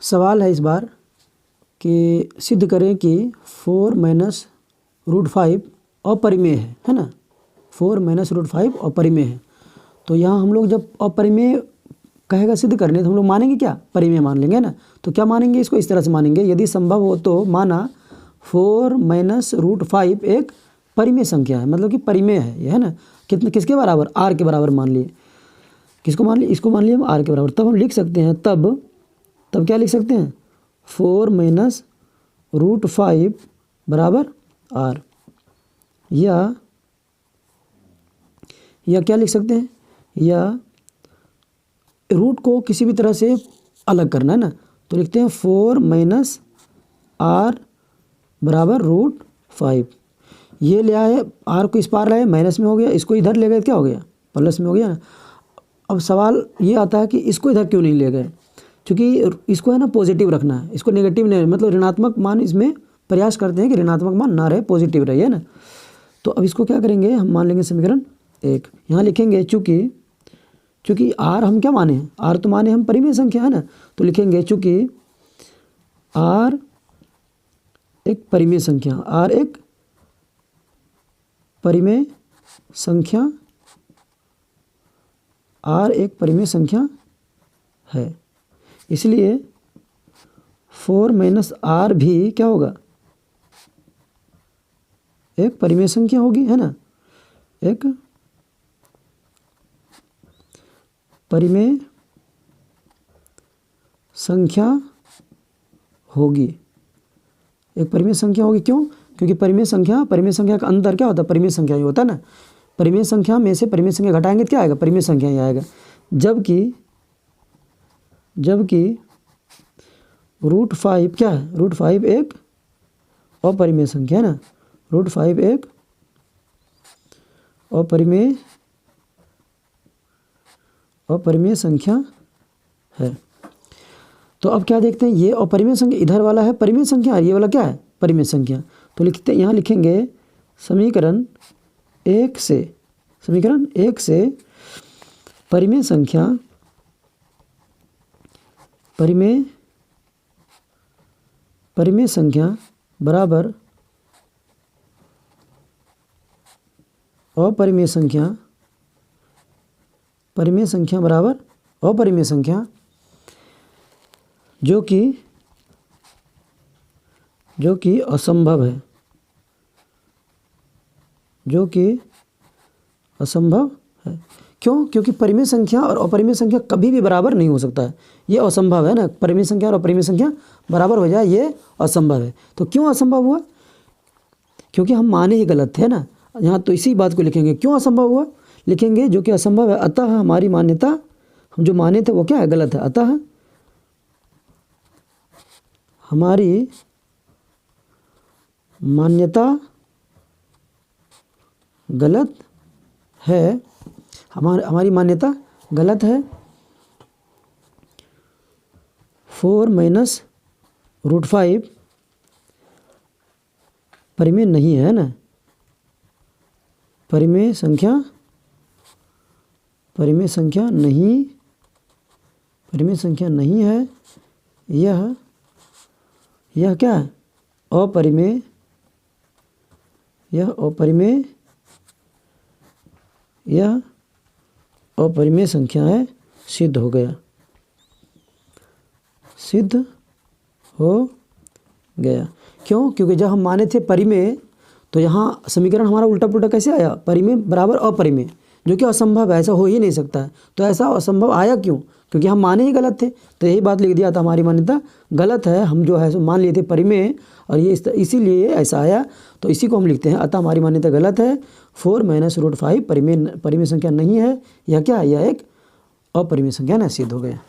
सवाल है इस बार कि सिद्ध करें कि 4 माइनस रूट 5 अपरिमेय है ना। 4 माइनस रूट 5 अपरिमेय है। तो यहाँ हम लोग जब अपरिमेय कहेगा सिद्ध करने तो हम लोग मानेंगे क्या, परिमेय मान लेंगे ना। तो क्या मानेंगे, इसको इस तरह से मानेंगे, यदि संभव हो तो माना 4 माइनस रूट 5 एक परिमेय संख्या है, मतलब कि परिमेय है ये, है ना। किसके बराबर, आर के बराबर मान लिए। किसको मान लिए, इसको मान लिए हम आर के बराबर। तब हम लिख सकते हैं, तब क्या लिख सकते हैं, 4 माइनस रूट 5 बराबर आर, या क्या लिख सकते हैं, या रूट को किसी भी तरह से अलग करना है ना, तो लिखते हैं 4 माइनस आर बराबर रूट 5। ये ले आए, आर को इस पार लाए माइनस में हो गया, इसको इधर ले गए क्या हो गया, प्लस में हो गया ना। अब सवाल ये आता है कि इसको इधर क्यों नहीं ले गए, क्योंकि इसको है ना पॉजिटिव रखना है, इसको नेगेटिव नहीं, मतलब ऋणात्मक मान इसमें प्रयास करते हैं कि ऋणात्मक मान ना रहे, पॉजिटिव रहे, है ना। तो अब इसको क्या करेंगे, हम मान लेंगे समीकरण 1, यहाँ लिखेंगे चूँकि आर हम क्या माने हैं, आर तो माने हम परिमेय संख्या है ना, तो लिखेंगे चूँकि आर एक परिमेय संख्या, आर एक परिमेय संख्या, आर एक परिमेय संख्या है, इसलिए 4 माइनस आर भी क्या होगा, एक परिमेय संख्या होगी, है ना, एक परिमेय संख्या होगी, एक परिमेय संख्या होगी। क्यों, क्योंकि परिमेय संख्या का अंतर क्या होता है, परिमेय संख्या ही होता है ना। परिमेय संख्या में से परिमेय संख्या घटाएंगे तो क्या आएगा, परिमेय संख्या ही आएगा। जबकि रूट 5 क्या है, रूट 5 एक अपरिमेय संख्या है ना, रूट 5 एक अपरिमेय संख्या है। तो अब क्या देखते हैं, ये अपरिमेय संख्या, इधर वाला है परिमेय संख्या और ये वाला क्या है, परिमेय संख्या। तो लिखते हैं, यहाँ लिखेंगे समीकरण 1 से परिमेय संख्या बराबर अपरिमेय संख्या, परिमेय संख्या बराबर अपरिमेय संख्या, जो कि असंभव है, क्यों, क्योंकि परिमेय संख्या और अपरिमेय संख्या कभी भी बराबर नहीं हो सकता है, ये असंभव है ना। परिमेय संख्या और अपरिमेय संख्या बराबर हो जाए, ये असंभव है। तो क्यों असंभव हुआ, क्योंकि हम माने ही गलत थे ना। यहाँ तो इसी बात को लिखेंगे, क्यों असंभव हुआ, लिखेंगे जो कि असंभव है, अतः हमारी मान्यता, हम जो माने थे वो क्या है, गलत है, अतः हमारी मान्यता गलत है, हमारी मान्यता गलत है। 4 माइनस रूट 5 परिमेय नहीं है ना, परिमेय संख्या नहीं है, यह क्या है, अपरिमेय, यह अपरिमेय संख्या है, सिद्ध हो गया। क्यों, क्योंकि जब हम माने थे परिमेय तो यहाँ समीकरण हमारा उल्टा पुल्टा कैसे आया, परिमेय बराबर अपरिमेय, जो कि असंभव है, ऐसा हो ही नहीं सकता है। तो ऐसा असंभव आया क्यों, क्योंकि हम माने ही गलत थे। तो यही बात लिख दिया था, हमारी मान्यता गलत है, हम जो है सो मान लिए थे परिमेय, और ये इसीलिए ऐसा आया। तो इसी को हम लिखते हैं, अतः हमारी मान्यता गलत है, 4 माइनस रूट 5 परिमेय संख्या नहीं है, यह क्या है, यह एक अपरिमेय संख्या ना, सिद्ध हो गया।